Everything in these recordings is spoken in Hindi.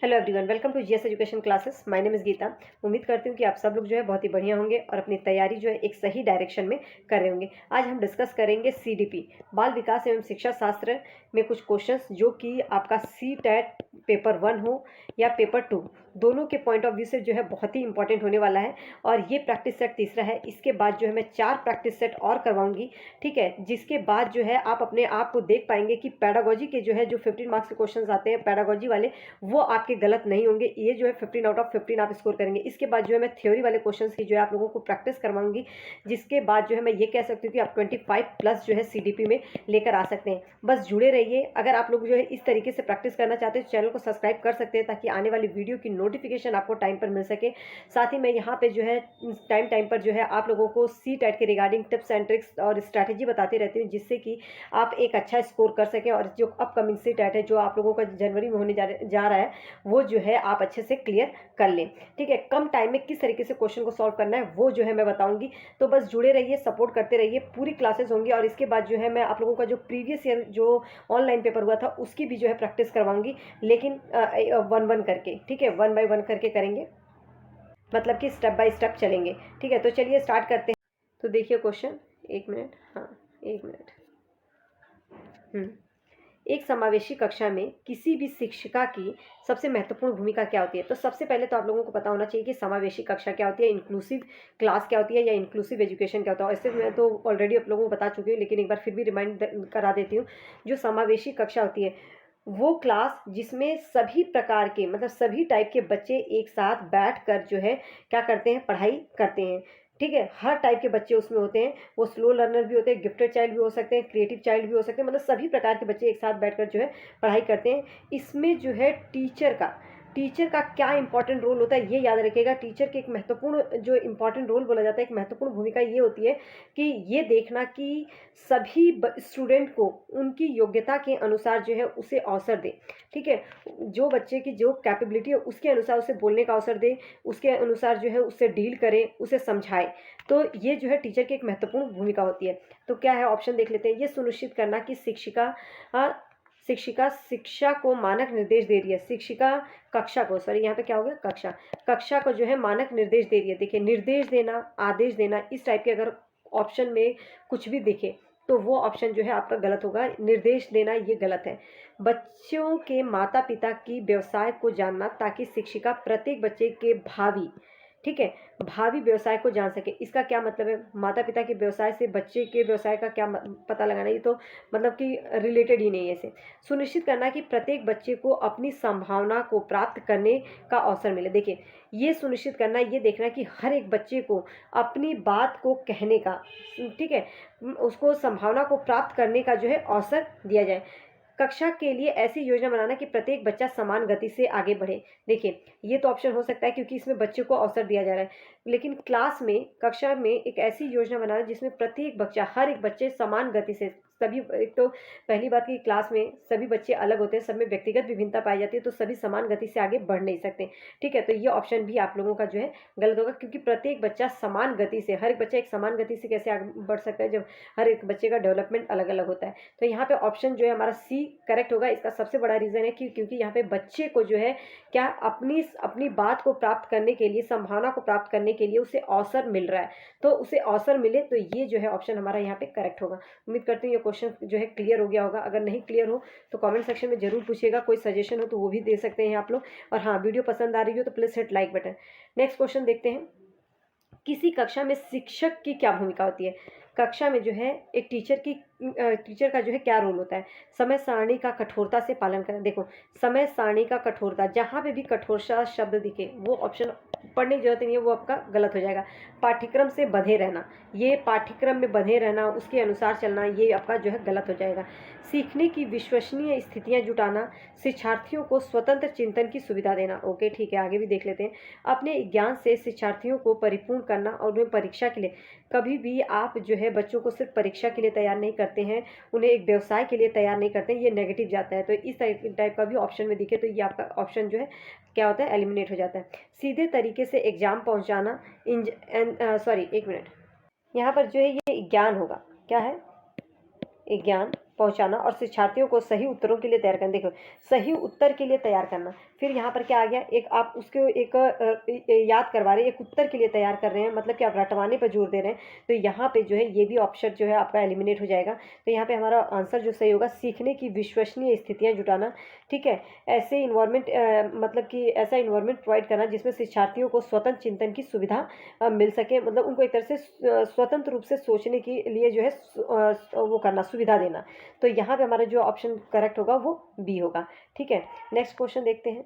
Hello everyone, welcome to GS education classes. My name is Geeta. उम्मीद करती हूँ कि आप सब लोग जो है बहुत ही बढ़िया होंगे और अपनी तैयारी जो है एक सही डायरेक्शन में कर रहे होंगे। आज हम डिस्कस करेंगे सीडीपी, बाल विकास एवं शिक्षा शास्त्र में कुछ क्वेश्चंस जो कि आपका सी टेट पेपर 1 हो या पेपर 2, दोनों के पॉइंट ऑफ व्यू से जो है बहुत ही इंपॉर्टेंट होने वाला है। और ये प्रैक्टिस सेट तीसरा है। इसके बाद जो है मैं 4 प्रैक्टिस सेट और करवाऊंगी, ठीक है, जिसके बाद जो है आप अपने आप को देख पाएंगे कि पैडागोजी के जो है जो 15 मार्क्स के क्वेश्चन आते हैं पैडागोजी वाले, वो आपके गलत नहीं होंगे। ये जो है 15 आउट ऑफ 15 आप स्कोर करेंगे। इसके बाद जो है मैं थ्योरी वाले क्वेश्चंस की जो है आप लोगों को प्रैक्टिस करवाऊंगी, जिसके बाद जो है मैं ये कह सकती हूँ कि आप 25 प्लस जो है सीडीपी में लेकर आ सकते हैं। बस जुड़े रहिए। अगर आप लोग जो है इस तरीके से प्रैक्टिस करना चाहते हैं तो चैनल को सब्सक्राइब कर सकते हैं, ताकि आने वाली वीडियो की नोटिफिकेशन आपको टाइम पर मिल सके। साथ ही मैं यहाँ पे जो है टाइम पर जो है आप लोगों को सी टेट के रिगार्डिंग टिप्स एंड ट्रिक्स और स्ट्रैटेजी बताती रहती हूँ, जिससे कि आप एक अच्छा स्कोर कर सकें। और जो अपकमिंग सी टेट है जो आप लोगों का जनवरी में होने जा रहा है, वो जो है आप अच्छे से क्लियर कर लें, ठीक है। कम टाइम में किस तरीके से क्वेश्चन को सॉल्व करना है वो जो है मैं बताऊंगी। तो बस जुड़े रहिए, सपोर्ट करते रहिए। पूरी क्लासेस होंगी और इसके बाद जो है मैं आप लोगों का जो प्रीवियस ईयर जो ऑनलाइन पेपर हुआ था उसकी भी जो है प्रैक्टिस करवाऊंगी, लेकिन 1-1 करके, ठीक है, 1 बाय 1 करके करेंगे, मतलब कि स्टेप बाय स्टेप चलेंगे, ठीक है। तो चलिए स्टार्ट करते हैं। तो देखिए क्वेश्चन, 1 मिनट, हाँ 1 मिनट। एक समावेशी कक्षा में किसी भी शिक्षिका की सबसे महत्वपूर्ण भूमिका क्या होती है? तो सबसे पहले तो आप लोगों को पता होना चाहिए कि समावेशी कक्षा क्या होती है, इंक्लूसिव क्लास क्या होती है, या इंक्लूसिव एजुकेशन क्या होता है। ऐसे मैं तो ऑलरेडी आप लोगों को बता चुकी हूँ, लेकिन एक बार फिर भी रिमाइंड करा देती हूँ। जो समावेशी कक्षा होती है वो क्लास जिसमें सभी प्रकार के, मतलब सभी टाइप के बच्चे एक साथ बैठ कर जो है क्या करते हैं, पढ़ाई करते हैं, ठीक है। हर टाइप के बच्चे उसमें होते हैं। वो स्लो लर्नर भी होते हैं, गिफ्टेड चाइल्ड भी हो सकते हैं, क्रिएटिव चाइल्ड भी हो सकते हैं, मतलब सभी प्रकार के बच्चे एक साथ बैठकर जो है पढ़ाई करते हैं। इसमें जो है टीचर का क्या इंपॉर्टेंट रोल होता है ये याद रखिएगा। टीचर के एक महत्वपूर्ण जो इंपॉर्टेंट रोल बोला जाता है, एक महत्वपूर्ण भूमिका ये होती है कि ये देखना कि सभी स्टूडेंट को उनकी योग्यता के अनुसार जो है उसे अवसर दे, ठीक है। जो बच्चे की जो कैपेबिलिटी है उसके अनुसार उसे बोलने का अवसर दे, उसके अनुसार जो है उससे डील करे, उसे समझाए। तो ये जो है टीचर की एक महत्वपूर्ण भूमिका होती है। तो क्या है, ऑप्शन देख लेते हैं। ये सुनिश्चित करना कि शिक्षिका शिक्षा को मानक निर्देश दे रही है। शिक्षिका कक्षा को, सॉरी यहाँ पे क्या हो गया, कक्षा को जो है मानक निर्देश दे रही है। देखिए, निर्देश देना, आदेश देना, इस टाइप के अगर ऑप्शन में कुछ भी दिखे तो वो ऑप्शन जो है आपका गलत होगा। निर्देश देना ये गलत है। बच्चों के माता पिता की व्यवसाय को जानना, ताकि शिक्षिका प्रत्येक बच्चे के भावी, ठीक है, भावी व्यवसाय को जान सके। इसका क्या मतलब है, माता पिता के व्यवसाय से बच्चे के व्यवसाय का क्या पता लगाना, ये तो मतलब कि रिलेटेड ही नहीं है इसे। सुनिश्चित करना कि प्रत्येक बच्चे को अपनी संभावना को प्राप्त करने का अवसर मिले। देखिए, ये सुनिश्चित करना, ये देखना कि हर एक बच्चे को अपनी बात को कहने का, ठीक है, उसको संभावना को प्राप्त करने का जो है अवसर दिया जाए। कक्षा के लिए ऐसी योजना बनाना कि प्रत्येक बच्चा समान गति से आगे बढ़े। देखिए, ये तो ऑप्शन हो सकता है क्योंकि इसमें बच्चे को अवसर दिया जा रहा है, लेकिन क्लास में, कक्षा में एक ऐसी योजना बनाना जिसमें प्रत्येक बच्चा, हर एक बच्चे समान गति से, सभी, एक तो पहली बात कि क्लास में सभी बच्चे अलग होते हैं, सब में व्यक्तिगत विभिन्नता पाई जाती है, तो सभी समान गति से आगे बढ़ नहीं सकते, ठीक है। तो ये ऑप्शन भी आप लोगों का जो है गलत होगा, क्योंकि प्रत्येक बच्चा समान गति से, हर एक बच्चा एक समान गति से कैसे आगे बढ़ सकता है जब हर एक बच्चे का डेवलपमेंट अलग अलग होता है। तो यहाँ पे ऑप्शन जो है हमारा सी करेक्ट होगा। इसका सबसे बड़ा रीज़न है कि क्योंकि यहाँ पे बच्चे को जो है क्या, अपनी बात को प्राप्त करने के लिए, संभावना को प्राप्त करने के लिए उसे अवसर मिल रहा है, तो उसे अवसर मिले, तो ये जो है ऑप्शन हमारा यहाँ पे करेक्ट होगा। उम्मीद करती हूँ ये क्वेश्चन जो है क्लियर हो गया होगा। अगर नहीं क्लियर हो तो कमेंट सेक्शन में जरूर पूछिएगा। कोई सजेशन हो तो वो भी दे सकते हैं आप लोग। और हाँ, वीडियो पसंद आ रही हो तो please hit like button. Next question देखते हैं। किसी कक्षा में शिक्षक की क्या भूमिका होती है? कक्षा में जो है एक टीचर का जो है क्या रोल होता है? समय सारणी का कठोरता से पालन करना। देखो, समय सारणी का कठोरता, जहाँ पे भी कठोरता शब्द दिखे वो ऑप्शन पढ़ने की जरूरत नहीं है, वो आपका गलत हो जाएगा। पाठ्यक्रम से बंधे रहना, ये पाठ्यक्रम में बंधे रहना, उसके अनुसार चलना, ये आपका जो है गलत हो जाएगा। सीखने की विश्वसनीय स्थितियाँ जुटाना, शिक्षार्थियों को स्वतंत्र चिंतन की सुविधा देना। ओके, ठीक है, आगे भी देख लेते हैं। अपने ज्ञान से शिक्षार्थियों को परिपूर्ण करना और उन्हें परीक्षा के लिए, कभी भी आप जो है बच्चों को सिर्फ परीक्षा के लिए तैयार नहीं करते हैं, उन्हें एक व्यवसाय के लिए तैयार नहीं करते हैं, ये नेगेटिव जाता है। तो इस टाइप का भी ऑप्शन में दिखे तो ये आपका ऑप्शन जो है क्या होता है, एलिमिनेट हो जाता है। सीधे तरीके से एग्जाम पहुंचाना, सॉरी 1 मिनट, यहाँ पर जो है ये ज्ञान होगा, क्या है, ज्ञान पहुंचाना और शिक्षार्थियों को सही उत्तरों के लिए तैयार करना। देखो, सही उत्तर के लिए तैयार करना, फिर यहाँ पर क्या आ गया, एक आप उसको एक याद करवा रहे हैं, एक उत्तर के लिए तैयार कर रहे हैं, मतलब कि आप रटवाने पर जोर दे रहे हैं, तो यहाँ पे जो है ये भी ऑप्शन जो है आपका एलिमिनेट हो जाएगा। तो यहाँ पे हमारा आंसर जो सही होगा, सीखने की विश्वसनीय स्थितियाँ जुटाना। ठीक है, ऐसे इन्वायरमेंट मतलब कि ऐसा इन्वायरमेंट प्रोवाइड करना जिसमें शिक्षार्थियों को स्वतंत्र चिंतन की सुविधा मिल सके, मतलब उनको एक तरह से स्वतंत्र रूप से सोचने के लिए जो है वो करना, सुविधा देना। तो यहाँ पे हमारा जो ऑप्शन करेक्ट होगा वो बी होगा। ठीक है, नेक्स्ट क्वेश्चन देखते हैं।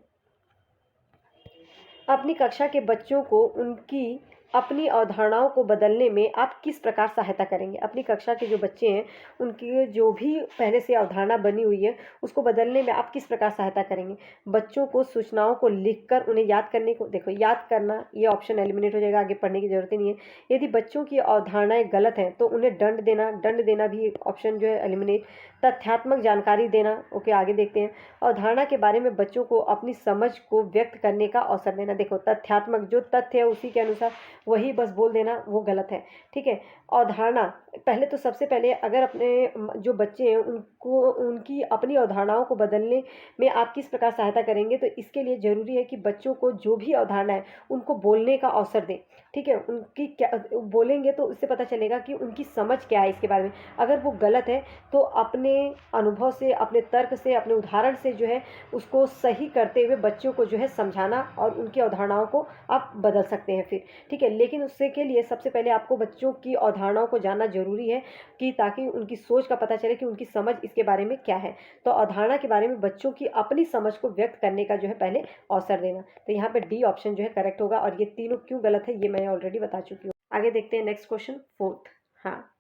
अपनी कक्षा के बच्चों को उनकी अपनी अवधारणाओं को बदलने में आप किस प्रकार सहायता करेंगे? अपनी कक्षा के जो बच्चे हैं उनकी जो भी पहले से अवधारणा बनी हुई है उसको बदलने में आप किस प्रकार सहायता करेंगे? बच्चों को सूचनाओं को लिखकर उन्हें याद करने को, देखो याद करना ये ऑप्शन एलिमिनेट हो जाएगा, आगे पढ़ने की जरूरत ही नहीं है। यदि बच्चों की अवधारणाएं गलत हैं तो उन्हें दंड देना भी एक ऑप्शन जो है एलिमिनेट। तथ्यात्मक जानकारी देना, ओके आगे देखते हैं। अवधारणा के बारे में बच्चों को अपनी समझ को व्यक्त करने का अवसर देना। देखो तथ्यात्मक जो तथ्य है उसी के अनुसार वही बस बोल देना वो गलत है। ठीक है, अवधारणा पहले तो सबसे पहले अगर अपने जो बच्चे हैं उनको उनकी अपनी अवधारणाओं को बदलने में आप किस प्रकार सहायता करेंगे, तो इसके लिए ज़रूरी है कि बच्चों को जो भी अवधारणा है उनको बोलने का अवसर दें। ठीक है, उनकी क्या बोलेंगे तो उससे पता चलेगा कि उनकी समझ क्या है इसके बारे में। अगर वो गलत है तो अपने अनुभव से, अपने तर्क से, अपने उदाहरण से जो है उसको सही करते हुए बच्चों को जो है समझाना और उनकी अवधारणाओं को आप बदल सकते हैं फिर। ठीक है, लेकिन उससे के लिए सबसे पहले आपको बच्चों की अवधारणाओं को जानना जरूरी है कि ताकि उनकी सोच का पता चले कि उनकी समझ इसके बारे में क्या है। तो अवधारणा के बारे में बच्चों की अपनी समझ को व्यक्त करने का जो है पहले अवसर देना। तो यहाँ पे डी ऑप्शन जो है करेक्ट होगा, और ये तीनों क्यों गलत है ये मैं ऑलरेडी बता चुकी हूँ। आगे देखते हैं नेक्स्ट क्वेश्चन, फोर्थ। हाँ,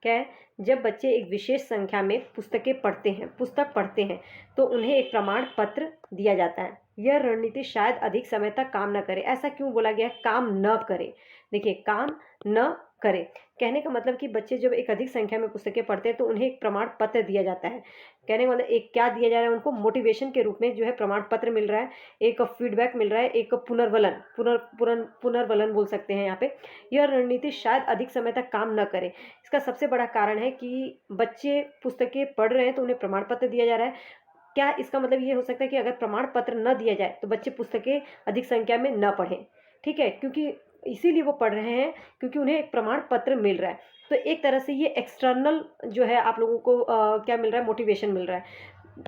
क्या है, जब बच्चे एक विशेष संख्या में पुस्तक पढ़ते हैं तो उन्हें एक प्रमाण पत्र दिया जाता है। यह रणनीति शायद अधिक समय तक काम न करे। ऐसा क्यों बोला गया है, काम न करे? देखिए काम न करे कहने का मतलब कि बच्चे जब एक अधिक संख्या में पुस्तकें पढ़ते हैं तो उन्हें एक प्रमाण पत्र दिया जाता है। कहने का मतलब एक क्या दिया जा रहा है, उनको मोटिवेशन के रूप में जो है प्रमाण पत्र मिल रहा है, एक फीडबैक मिल रहा है, एक पुनर्वलन बोल सकते हैं यहाँ पे। यह रणनीति शायद अधिक समय तक काम न करे, इसका सबसे बड़ा कारण है कि बच्चे पुस्तकें पढ़ रहे हैं तो उन्हें प्रमाण पत्र दिया जा रहा है। क्या इसका मतलब ये हो सकता है कि अगर प्रमाण पत्र न दिया जाए तो बच्चे पुस्तकें अधिक संख्या में न पढ़ें? ठीक है, क्योंकि इसीलिए वो पढ़ रहे हैं क्योंकि उन्हें एक प्रमाण पत्र मिल रहा है। तो एक तरह से ये एक्सटर्नल जो है आप लोगों को क्या मिल रहा है, मोटिवेशन मिल रहा है।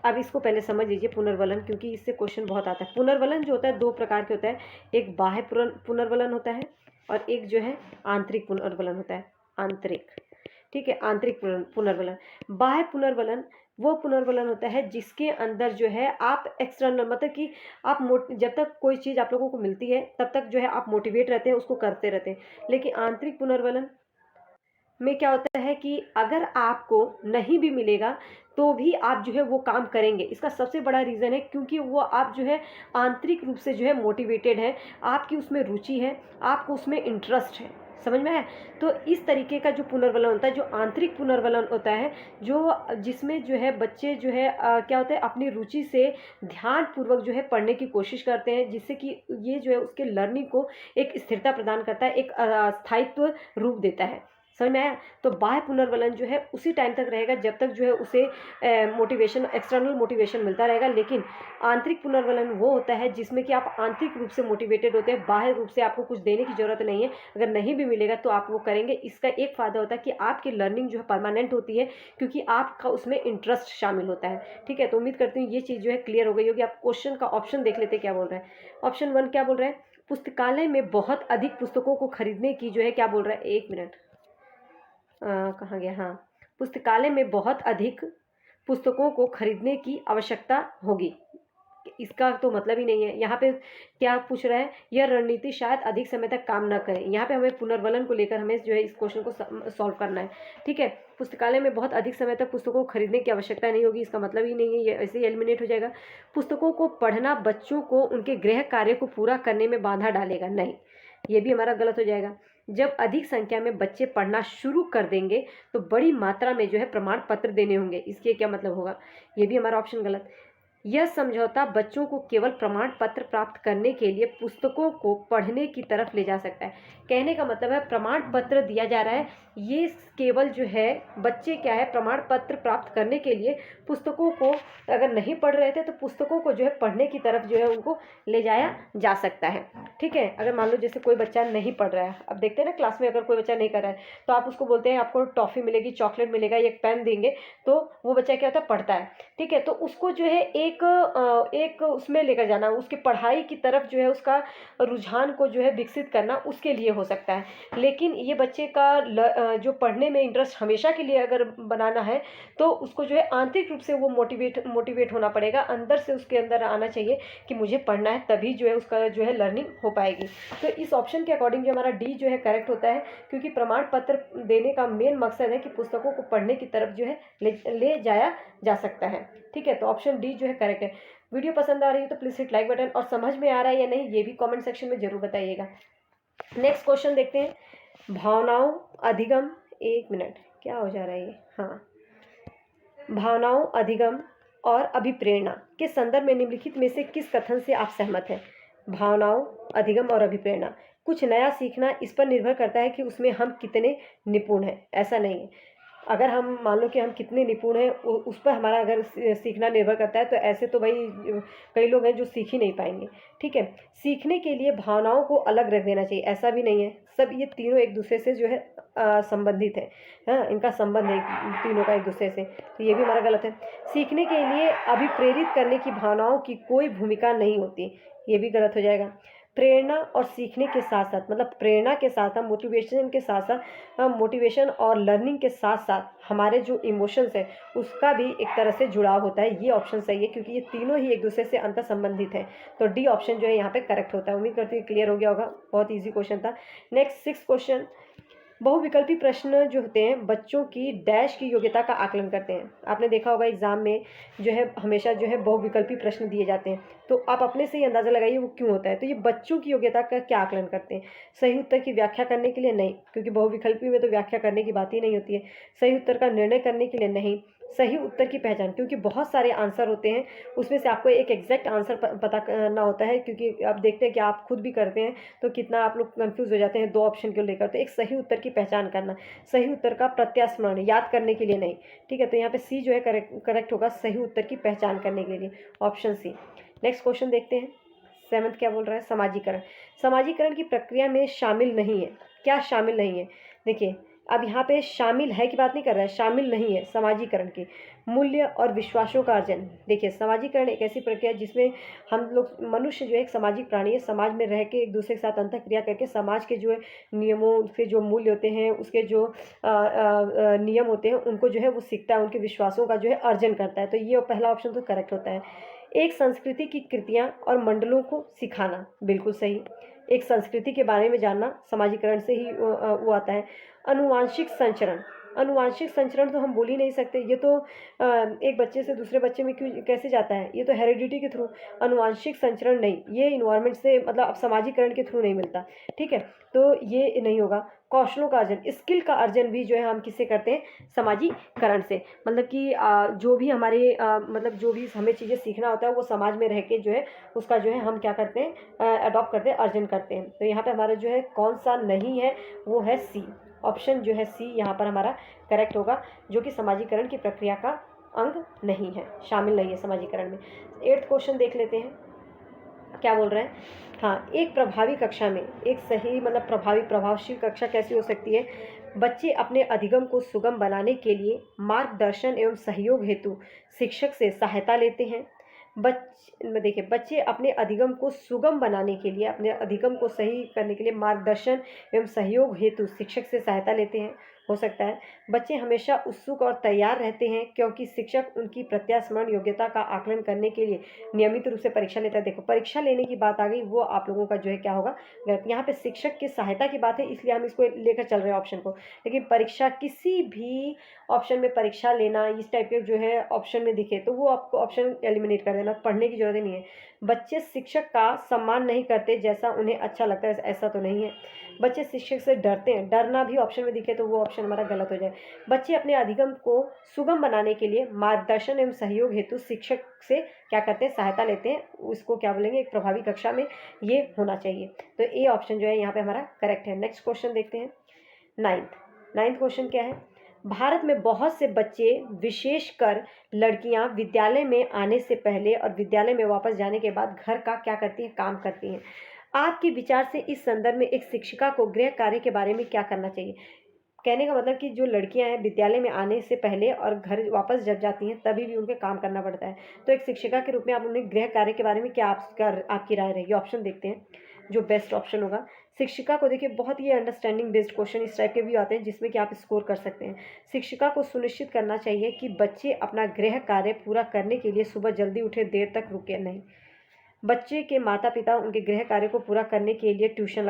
अब इसको पहले समझ लीजिए पुनर्वलन, क्योंकि इससे क्वेश्चन बहुत आता है। पुनर्वलन जो होता है दो प्रकार के होता है, एक बाह्य पुनर्वलन होता है और एक जो है आंतरिक पुनर्वलन होता है। आंतरिक, ठीक है, आंतरिक पुनर्वलन। बाह्य पुनर्वलन वो पुनर्वलन होता है जिसके अंदर जो है आप एक्सटर्नल, मतलब कि आप जब तक कोई चीज़ आप लोगों को मिलती है तब तक जो है आप मोटिवेट रहते हैं, उसको करते रहते हैं। लेकिन आंतरिक पुनर्वलन में क्या होता है कि अगर आपको नहीं भी मिलेगा तो भी आप जो है वो काम करेंगे। इसका सबसे बड़ा रीज़न है क्योंकि वो आप जो है आंतरिक रूप से जो है मोटिवेटेड है, आपकी उसमें रुचि है, आपको उसमें इंटरेस्ट है। समझ में है? तो इस तरीके का जो पुनर्वलन होता है, जो आंतरिक पुनर्वलन होता है, जो जिसमें जो है बच्चे जो है क्या होता है अपनी रुचि से ध्यानपूर्वक जो है पढ़ने की कोशिश करते हैं, जिससे कि ये जो है उसके लर्निंग को एक स्थिरता प्रदान करता है, एक स्थायित्व रूप देता है। समझ में आया? तो बाह्य पुनर्वलन जो है उसी टाइम तक रहेगा जब तक जो है उसे मोटिवेशन, एक्सटर्नल मोटिवेशन मिलता रहेगा। लेकिन आंतरिक पुनर्वलन वो होता है जिसमें कि आप आंतरिक रूप से मोटिवेटेड होते हैं, बाह्य रूप से आपको कुछ देने की जरूरत नहीं है। अगर नहीं भी मिलेगा तो आप वो करेंगे। इसका एक फ़ायदा होता है कि आपकी लर्निंग जो है परमानेंट होती है क्योंकि आपका उसमें इंटरेस्ट शामिल होता है। ठीक है, तो उम्मीद करती हूँ ये चीज़ जो है क्लियर हो गई होगी। आप क्वेश्चन का ऑप्शन देख लेते क्या बोल रहे हैं। ऑप्शन 1 क्या बोल रहे हैं, पुस्तकालय में बहुत अधिक पुस्तकों को खरीदने की जो है क्या बोल रहा है, एक मिनट कहाँ गया, हाँ, पुस्तकालय में बहुत अधिक पुस्तकों को खरीदने की आवश्यकता होगी। इसका तो मतलब ही नहीं है। यहाँ पे क्या पूछ रहा है, यह रणनीति शायद अधिक समय तक काम न करे। यहाँ पे हमें पुनर्वलन को लेकर हमें जो है इस क्वेश्चन को सॉल्व करना है। ठीक है, पुस्तकालय में बहुत अधिक समय तक पुस्तकों को खरीदने की आवश्यकता नहीं होगी, इसका मतलब ही नहीं है, ये ऐसे ही एलिमिनेट हो जाएगा। पुस्तकों को पढ़ना बच्चों को उनके गृह कार्य को पूरा करने में बाधा डालेगा, नहीं, ये भी हमारा गलत हो जाएगा। जब अधिक संख्या में बच्चे पढ़ना शुरू कर देंगे तो बड़ी मात्रा में जो है प्रमाण पत्र देने होंगे, इसके क्या मतलब होगा, ये भी हमारा ऑप्शन गलत। यह समझौता बच्चों को केवल प्रमाण पत्र प्राप्त करने के लिए पुस्तकों को पढ़ने की तरफ ले जा सकता है। कहने का मतलब है प्रमाण पत्र दिया जा रहा है, ये केवल जो है बच्चे क्या है प्रमाण पत्र प्राप्त करने के लिए पुस्तकों को अगर नहीं पढ़ रहे थे तो पुस्तकों को जो है पढ़ने की तरफ जो है उनको ले जाया जा सकता है। ठीक है, अगर मान लो जैसे कोई बच्चा नहीं पढ़ रहा है, अब देखते हैं ना क्लास में अगर कोई बच्चा नहीं कर रहा है तो आप उसको बोलते हैं आपको टॉफ़ी मिलेगी, चॉकलेट मिलेगा, एक पेन देंगे, तो वो बच्चा क्या होता है पढ़ता है। ठीक है, तो उसको जो है एक उसमें लेकर जाना, उसकी पढ़ाई की तरफ जो है उसका रुझान को जो है विकसित करना उसके लिए हो सकता है। लेकिन ये बच्चे का जो पढ़ने में इंटरेस्ट हमेशा के लिए अगर बनाना है तो उसको जो है आंतरिक रूप से वो मोटिवेट होना पड़ेगा, अंदर से उसके अंदर आना चाहिए कि मुझे पढ़ना है, तभी जो है उसका जो है लर्निंग हो पाएगी। तो इस ऑप्शन के अकॉर्डिंग जो हमारा डी जो है करेक्ट होता है, क्योंकि प्रमाण पत्र देने का मेन मकसद है कि पुस्तकों को पढ़ने की तरफ जो है ले जाया जा सकता है। ठीक है, तो ऑप्शन डी जो है करेक्ट है। वीडियो पसंद आ रही है तो प्लीज़ हिट लाइक बटन, और समझ में आ रहा है या नहीं ये भी कमेंट सेक्शन में ज़रूर बताइएगा। नेक्स्ट क्वेश्चन देखते हैं, भावनाओं अधिगम, एक मिनट क्या हो जा रहा है ये, हाँ, भावनाओं अधिगम और अभिप्रेरणा के संदर्भ में निम्नलिखित में से किस कथन से आप सहमत हैं? भावनाओं अधिगम और अभिप्रेरणा, कुछ नया सीखना इस पर निर्भर करता है कि उसमें हम कितने निपुण हैं, ऐसा नहीं है। अगर हम मान लो कि हम कितने निपुण हैं उस पर हमारा अगर सीखना निर्भर करता है तो ऐसे तो भाई कई लोग हैं जो सीख ही नहीं पाएंगे। ठीक है, सीखने के लिए भावनाओं को अलग रख देना चाहिए, ऐसा भी नहीं है, सब ये तीनों एक दूसरे से जो है संबंधित है, हाँ, इनका संबंध है तीनों का एक दूसरे से, तो ये भी हमारा गलत है। सीखने के लिए अभिप्रेरित करने की भावनाओं की कोई भूमिका नहीं होती, ये भी गलत हो जाएगा। प्रेरणा और सीखने के साथ साथ, मतलब प्रेरणा के साथ साथ मोटिवेशन के साथ साथ मोटिवेशन और लर्निंग के साथ साथ हमारे जो इमोशंस है उसका भी एक तरह से जुड़ाव होता है। ये ऑप्शन सही है क्योंकि ये तीनों ही एक दूसरे से अंतर संबंधित है, तो डी ऑप्शन जो है यहाँ पे करेक्ट होता है। उम्मीद करती हूँ क्लियर हो गया होगा, बहुत ईजी क्वेश्चन था। नेक्स्ट 6 क्वेश्चन, बहुविकल्पी प्रश्न जो होते हैं बच्चों की डैश की योग्यता का आकलन करते हैं। आपने देखा होगा एग्जाम में जो है हमेशा जो है बहुविकल्पी प्रश्न दिए जाते हैं, तो आप अपने से ही अंदाज़ा लगाइए वो क्यों होता है। तो ये बच्चों की योग्यता का क्या आकलन करते हैं? सही उत्तर की व्याख्या करने के लिए नहीं, क्योंकि बहुविकल्पी में तो व्याख्या करने की बात ही नहीं होती है। सही उत्तर का निर्णय करने के लिए नहीं, सही उत्तर की पहचान, क्योंकि बहुत सारे आंसर होते हैं उसमें से आपको एक एग्जैक्ट आंसर पता करना होता है, क्योंकि आप देखते हैं कि आप खुद भी करते हैं तो कितना आप लोग कंफ्यूज हो जाते हैं दो ऑप्शन को लेकर। तो एक सही उत्तर की पहचान करना, सही उत्तर का प्रत्यास्मरण, याद करने के लिए नहीं। ठीक है, तो यहाँ पे सी जो है करेक्ट होगा, सही उत्तर की पहचान करने के लिए, ऑप्शन सी। नेक्स्ट क्वेश्चन देखते हैं, 7th क्या बोल रहा है, समाजीकरण। समाजीकरण की प्रक्रिया में शामिल नहीं है, क्या शामिल नहीं है? देखिए अब यहाँ पे शामिल है की बात नहीं कर रहा है, शामिल नहीं है समाजीकरण की, मूल्य और विश्वासों का अर्जन। देखिए समाजीकरण एक ऐसी प्रक्रिया है जिसमें हम लोग, मनुष्य जो है एक सामाजिक प्राणी है, समाज में रह के एक दूसरे के साथ अंतःक्रिया करके समाज के जो है नियमों के जो मूल्य होते हैं, उसके जो नियम होते हैं उनको जो है वो सीखता है, उनके विश्वासों का जो है अर्जन करता है। तो ये पहला ऑप्शन तो करेक्ट होता है। एक संस्कृति की कृतियाँ और मंडलों को सिखाना, बिल्कुल सही। एक संस्कृति के बारे में जानना समाजीकरण से ही वो आता है। अनुवांशिक संचरण, अनुवांशिक संचरण तो हम बोल ही नहीं सकते, ये तो एक बच्चे से दूसरे बच्चे में क्यों कैसे जाता है, ये तो हेरिडिटी के थ्रू। अनुवांशिक संचरण नहीं, ये इन्वायरमेंट से, मतलब अब समाजीकरण के थ्रू नहीं मिलता। ठीक है, तो ये नहीं होगा। कौशलों का अर्जन, स्किल का अर्जन भी जो है हम किससे करते हैं, समाजीकरण से। मतलब कि जो भी हमारे मतलब जो भी हमें चीज़ें सीखना होता है वो समाज में रह के जो है उसका जो है हम क्या करते हैं, अडॉप्ट करते हैं, अर्जन करते हैं। तो यहाँ पे हमारा जो है कौन सा नहीं है, वो है सी, ऑप्शन जो है सी यहाँ पर हमारा करेक्ट होगा, जो कि समाजीकरण की प्रक्रिया का अंग नहीं है, शामिल नहीं है समाजीकरण में। 8th क्वेश्चन देख लेते हैं, क्या बोल रहे हैं। हाँ, एक प्रभावी कक्षा में, एक सही मतलब प्रभावशील कक्षा कैसी हो सकती है? बच्चे अपने अधिगम को सुगम बनाने के लिए मार्गदर्शन एवं सहयोग हेतु शिक्षक से सहायता लेते हैं। देखिए बच्चे अपने अधिगम को सुगम बनाने के लिए, अपने अधिगम को सही करने के लिए मार्गदर्शन एवं सहयोग हेतु शिक्षक से सहायता लेते हैं, हो सकता है। बच्चे हमेशा उत्सुक और तैयार रहते हैं क्योंकि शिक्षक उनकी प्रत्यास्मरण योग्यता का आकलन करने के लिए नियमित रूप से परीक्षा लेता है। देखो परीक्षा लेने की बात आ गई, वो आप लोगों का जो है क्या होगा, गलत। यहाँ पे शिक्षक की सहायता की बात है इसलिए हम इसको लेकर चल रहे हैं ऑप्शन को, लेकिन परीक्षा किसी भी ऑप्शन में परीक्षा लेना इस टाइप के जो है ऑप्शन में दिखे तो वो आपको ऑप्शन एलिमिनेट कर देना, पढ़ने की जरूरत नहीं है। बच्चे शिक्षक का सम्मान नहीं करते जैसा उन्हें अच्छा लगता है, ऐसा तो नहीं है। बच्चे शिक्षक से डरते हैं, डरना भी ऑप्शन में दिखे तो वो ऑप्शन हमारा गलत हो जाए। बच्चे अपने अधिगम को सुगम बनाने के लिए मार्गदर्शन एवं सहयोग हेतु शिक्षक से क्या करते हैं, सहायता लेते हैं। उसको क्या बोलेंगे, एक प्रभावी कक्षा में ये होना चाहिए। तो ए ऑप्शन जो है यहाँ पे हमारा करेक्ट है। नेक्स्ट क्वेश्चन देखते हैं, नाइन्थ क्वेश्चन क्या है। भारत में बहुत से बच्चे, विशेषकर लड़कियां, विद्यालय में आने से पहले और विद्यालय में वापस जाने के बाद घर का क्या करती हैं, काम करती हैं। आपके विचार से इस संदर्भ में एक शिक्षिका को गृह कार्य के बारे में क्या करना चाहिए। कहने का मतलब कि जो लड़कियां हैं विद्यालय में आने से पहले और घर वापस जब जाती हैं तभी भी उनके काम करना पड़ता है। तो एक शिक्षिका के रूप में आप उन्हें गृह कार्य के बारे में क्या आपकी राय रहेगी। ऑप्शन देखते हैं जो बेस्ट ऑप्शन होगा। शिक्षिका को देखिए, बहुत ही अंडरस्टैंडिंग बेस्ड क्वेश्चन इस टाइप के भी आते हैं जिसमें कि आप स्कोर कर सकते हैं। शिक्षिका को सुनिश्चित करना चाहिए कि बच्चे अपना गृह कार्य पूरा करने के लिए सुबह जल्दी उठे, देर तक रुके नहीं। बच्चे के माता पिता उनके गृह कार्य को पूरा करने के लिए ट्यूशन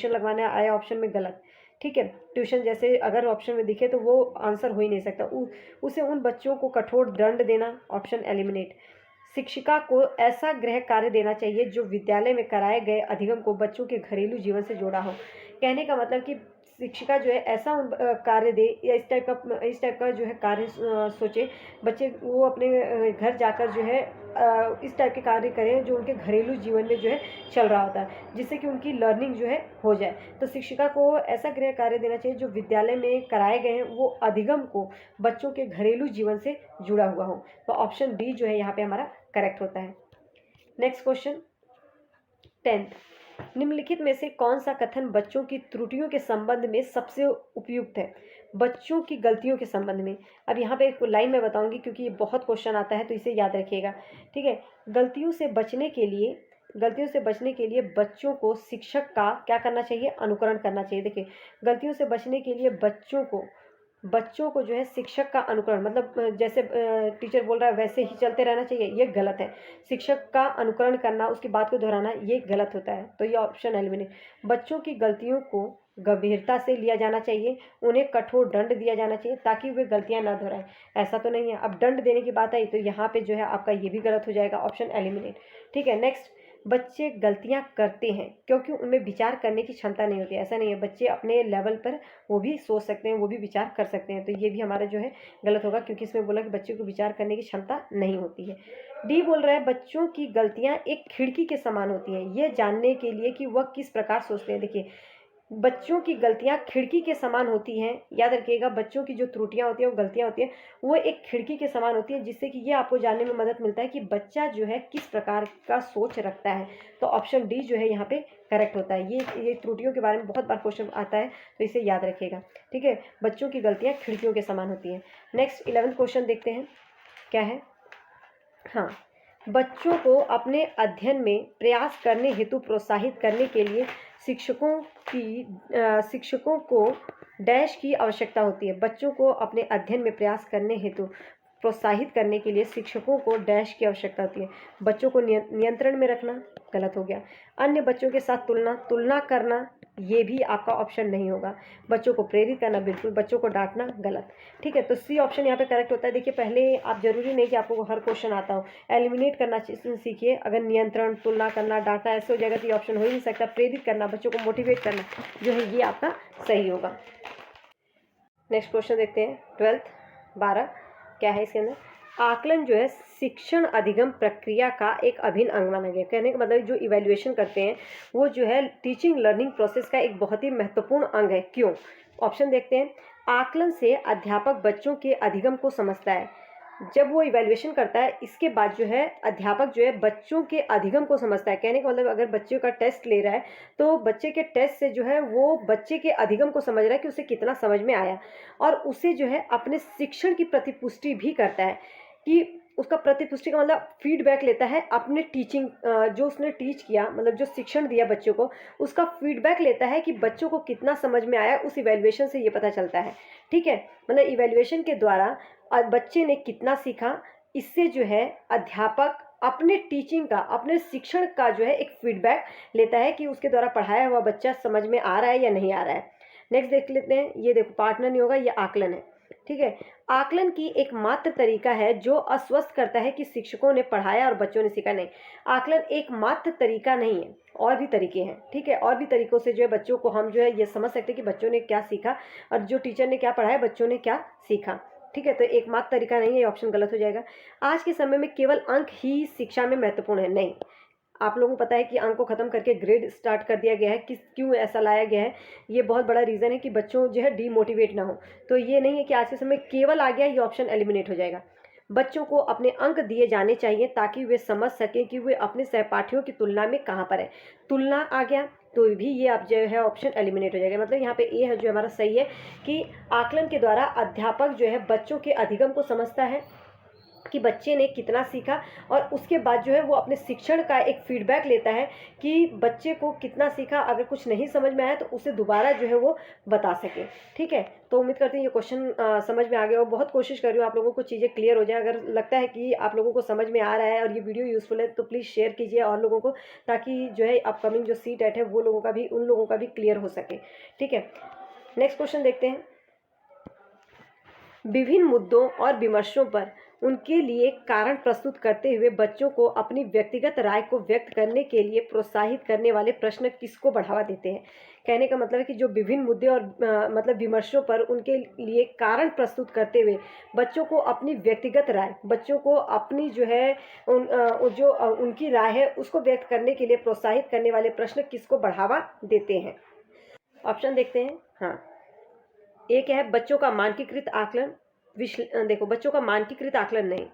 लगवाने आया ऑप्शन में गलत। ठीक है, ट्यूशन जैसे अगर ऑप्शन में दिखे तो वो आंसर हो ही नहीं सकता। उसे उन बच्चों को कठोर दंड देना, ऑप्शन एलिमिनेट। शिक्षिका को ऐसा गृह कार्य देना चाहिए जो विद्यालय में कराए गए अधिगम को बच्चों के घरेलू जीवन से जोड़ा हो। कहने का मतलब कि शिक्षिका जो है ऐसा कार्य दे या इस टाइप का जो है कार्य सोचे, बच्चे वो अपने घर जाकर जो है इस टाइप के कार्य करें जो उनके घरेलू जीवन में जो है चल रहा होता है, जिससे कि उनकी लर्निंग जो है हो जाए। तो शिक्षिका को ऐसा गृह कार्य देना चाहिए जो विद्यालय में कराए गए हैं वो अधिगम को बच्चों के घरेलू जीवन से जुड़ा हुआ हो। तो ऑप्शन डी जो है यहाँ पे हमारा करेक्ट होता है। नेक्स्ट क्वेश्चन 10th, निम्नलिखित में से कौन सा कथन बच्चों की त्रुटियों के संबंध में सबसे उपयुक्त है। बच्चों की गलतियों के संबंध में। अब यहाँ पे एक लाइन मैं बताऊंगी क्योंकि ये बहुत क्वेश्चन आता है तो इसे याद रखिएगा। ठीक है, गलतियों से बचने के लिए बच्चों को शिक्षक का क्या करना चाहिए, अनुकरण करना चाहिए। देखिए, गलतियों से बचने के लिए बच्चों को जो है शिक्षक का अनुकरण, मतलब जैसे टीचर बोल रहा है वैसे ही चलते रहना चाहिए, ये गलत है। शिक्षक का अनुकरण करना, उसकी बात को दोहराना, ये गलत होता है। तो ये ऑप्शन एलिमिनेट। बच्चों की गलतियों को गंभीरता से लिया जाना चाहिए, उन्हें कठोर दंड दिया जाना चाहिए ताकि वे गलतियां ना दोहराएं। ऐसा तो नहीं है। अब दंड देने की बात आई तो यहाँ पे जो है आपका ये भी गलत हो जाएगा, ऑप्शन एलिमिनेट। ठीक है, नेक्स्ट, बच्चे गलतियां करते हैं क्योंकि उनमें विचार करने की क्षमता नहीं होती। ऐसा नहीं है, बच्चे अपने लेवल पर वो भी सोच सकते हैं, वो भी विचार कर सकते हैं। तो ये भी हमारा जो है गलत होगा क्योंकि इसमें बोला कि बच्चे को विचार करने की क्षमता नहीं होती है। डी बोल रहा है बच्चों की गलतियां एक खिड़की के समान होती हैं, ये जानने के लिए कि वह किस प्रकार सोचते हैं। देखिए, बच्चों की गलतियां खिड़की के समान होती हैं। याद रखिएगा, बच्चों की जो त्रुटियां होती हैं, वो गलतियां होती हैं, वो एक खिड़की के समान होती है, जिससे कि ये आपको जानने में मदद मिलता है कि बच्चा जो है किस प्रकार का सोच रखता है। तो ऑप्शन डी जो है यहाँ पे करेक्ट होता है। ये त्रुटियों के बारे में बहुत बार क्वेश्चन आता है तो इसे याद रखिएगा। ठीक है, बच्चों की गलतियाँ खिड़कियों के समान होती हैं। नेक्स्ट 11th क्वेश्चन देखते हैं क्या है। हाँ, बच्चों को अपने अध्ययन में प्रयास करने हेतु प्रोत्साहित करने के लिए शिक्षकों को डैश की आवश्यकता होती है। बच्चों को अपने अध्ययन में प्रयास करने हेतु प्रोत्साहित करने के लिए शिक्षकों को डैश की आवश्यकता होती है। बच्चों को नियंत्रण में रखना, गलत हो गया। अन्य बच्चों के साथ तुलना करना, ये भी आपका ऑप्शन नहीं होगा। बच्चों को प्रेरित करना, बिल्कुल। बच्चों को डांटना, गलत। ठीक है, तो सी ऑप्शन यहाँ पे करेक्ट होता है। देखिए, पहले आप जरूरी नहीं कि आपको हर क्वेश्चन आता हो, एलिमिनेट करना सीखिए। अगर नियंत्रण, तुलना करना, डांटना ऐसे हो जाएगा तो ये ऑप्शन हो ही नहीं सकता। प्रेरित करना, बच्चों को मोटिवेट करना जो है ये आपका सही होगा। नेक्स्ट क्वेश्चन देखते हैं 12th 12 क्या है इसके अंदर। आकलन जो है शिक्षण अधिगम प्रक्रिया का एक अभिन्न अंग माना गया। कहने का मतलब जो इवैल्यूएशन करते हैं वो जो है टीचिंग लर्निंग प्रोसेस का एक बहुत ही महत्वपूर्ण अंग है। क्यों? ऑप्शन देखते हैं। आकलन से अध्यापक बच्चों के अधिगम को समझता है। जब वो इवैल्यूएशन करता है इसके बाद जो है अध्यापक जो है बच्चों के अधिगम को समझता है। कहने का मतलब अगर बच्चे का टेस्ट ले रहा है तो बच्चे के टेस्ट से जो है वो बच्चे के अधिगम को समझ रहा है कि उसे कितना समझ में आया, और उसे जो है अपने शिक्षण की प्रतिपुष्टि भी करता है कि उसका प्रतिपुष्टि का मतलब फीडबैक लेता है अपने टीचिंग, जो उसने टीच किया, मतलब जो शिक्षण दिया बच्चों को, उसका फीडबैक लेता है कि बच्चों को कितना समझ में आया। उस इवैल्यूएशन से ये पता चलता है। ठीक है, मतलब इवैल्यूएशन के द्वारा बच्चे ने कितना सीखा, इससे जो है अध्यापक अपने टीचिंग का, अपने शिक्षण का जो है एक फीडबैक लेता है कि उसके द्वारा पढ़ाया हुआ बच्चा समझ में आ रहा है या नहीं आ रहा है। नेक्स्ट देख लेते हैं। ये देखो, पार्टनर नहीं होगा, ये आकलन है। ठीक है। आकलन की एकमात्र तरीका है जो आश्वस्त करता है कि शिक्षकों ने पढ़ाया और बच्चों ने सीखा। नहीं, आकलन एकमात्र तरीका नहीं है, और भी तरीके हैं, ठीक है। और भी तरीकों से जो है बच्चों को हम जो है ये समझ सकते हैं कि बच्चों ने क्या सीखा और जो टीचर ने क्या पढ़ाया बच्चों ने क्या सीखा, ठीक है। तो एकमात्र तरीका नहीं है, ये ऑप्शन गलत हो जाएगा। आज के समय में केवल अंक ही शिक्षा में महत्वपूर्ण है। नहीं, आप लोगों को पता है कि अंक को ख़त्म करके ग्रेड स्टार्ट कर दिया गया है। क्यों ऐसा लाया गया है? ये बहुत बड़ा रीज़न है कि बच्चों जो है डीमोटिवेट ना हो। तो ये नहीं है कि आज के समय केवल आ गया, ये ऑप्शन एलिमिनेट हो जाएगा। बच्चों को अपने अंक दिए जाने चाहिए ताकि वे समझ सकें कि वे अपने सहपाठियों की तुलना में कहाँ पर है। तुलना आ गया तो भी ये अब जो है ऑप्शन एलिमिनेट हो जाएगा। मतलब यहाँ पे ए है जो हमारा सही है कि आकलन के द्वारा अध्यापक जो है बच्चों के अधिगम को समझता है कि बच्चे ने कितना सीखा, और उसके बाद जो है वो अपने शिक्षण का एक फीडबैक लेता है कि बच्चे को कितना सीखा। अगर कुछ नहीं समझ में आया तो उसे दोबारा जो है वो बता सके, ठीक है। तो उम्मीद करते हैं ये क्वेश्चन समझ में आ गया, और बहुत कोशिश कर रही हूँ आप लोगों को चीज़ें क्लियर हो जाए। अगर लगता है कि आप लोगों को समझ में आ रहा है और ये वीडियो यूज़फुल है तो प्लीज़ शेयर कीजिए और लोगों को, ताकि जो है अपकमिंग जो CTET है वो लोगों का भी, उन लोगों का भी क्लियर हो सके, ठीक है। नेक्स्ट क्वेश्चन देखते हैं। विभिन्न मुद्दों और विमर्शों पर उनके लिए कारण प्रस्तुत करते हुए बच्चों को अपनी व्यक्तिगत राय को व्यक्त करने के लिए प्रोत्साहित करने वाले प्रश्न किसको बढ़ावा देते हैं? कहने का मतलब है कि जो विभिन्न मुद्दे और मतलब विमर्शों पर उनके लिए कारण प्रस्तुत करते हुए बच्चों को अपनी व्यक्तिगत राय, बच्चों को अपनी जो है उनकी राय है उसको व्यक्त करने के लिए प्रोत्साहित करने वाले प्रश्न किसको बढ़ावा देते हैं? ऑप्शन देखते हैं। हाँ, एक है बच्चों का मानकीकृत आकलन। देखो, बच्चों का मानकीकृत आकलन नहीं,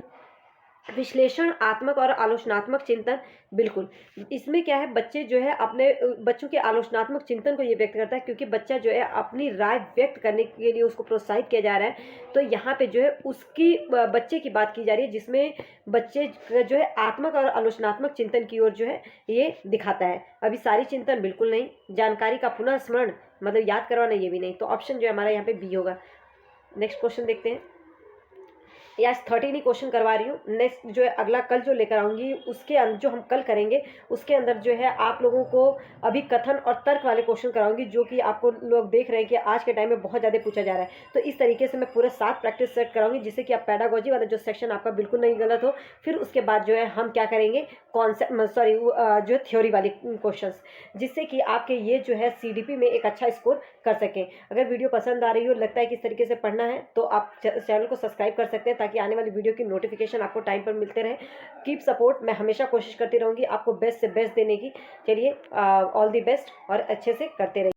विश्लेषणात्मक और आलोचनात्मक चिंतन। बिल्कुल, इसमें क्या है, बच्चे जो है अपने बच्चों के आलोचनात्मक चिंतन को ये व्यक्त करता है, क्योंकि बच्चा जो है अपनी राय व्यक्त करने के लिए उसको प्रोत्साहित किया जा रहा है। तो यहाँ पे जो है उसकी बच्चे की बात की जा रही है, जिसमें बच्चे जो है आत्मक और आलोचनात्मक चिंतन की ओर जो है ये दिखाता है। अभी सारी चिंतन बिल्कुल नहीं, जानकारी का पुनः स्मरण मतलब याद करवाना ये भी नहीं। तो ऑप्शन जो है हमारा यहाँ पे बी होगा। नेक्स्ट क्वेश्चन देखते हैं। या 13 ही क्वेश्चन करवा रही हूँ। नेक्स्ट जो है अगला कल जो लेकर आऊँगी उसके जो हम कल करेंगे उसके अंदर जो है आप लोगों को अभी कथन और तर्क वाले क्वेश्चन कराऊंगी, जो कि आपको लोग देख रहे हैं कि आज के टाइम में बहुत ज़्यादा पूछा जा रहा है। तो इस तरीके से मैं पूरे 7 प्रैक्टिस सेट कराऊंगी, जिससे कि आप पैडागोजी वाला जो सेक्शन आपका बिल्कुल नहीं गलत हो। फिर उसके बाद जो है हम क्या करेंगे, कॉन्सेप्ट जो है थ्योरी वाले क्वेश्चन, जिससे कि आपके ये जो है CDP में एक अच्छा स्कोर कर सकें। अगर वीडियो पसंद आ रही हो, लगता है कि इस तरीके से पढ़ना है, तो आप चैनल को सब्सक्राइब कर सकते हैं ताकि आने वाली वीडियो की नोटिफिकेशन आपको टाइम पर मिलते रहे। कीप सपोर्ट, मैं हमेशा कोशिश करती रहूँगी आपको बेस्ट से बेस्ट देने की। चलिए, ऑल दी बेस्ट और अच्छे से करते रहिए।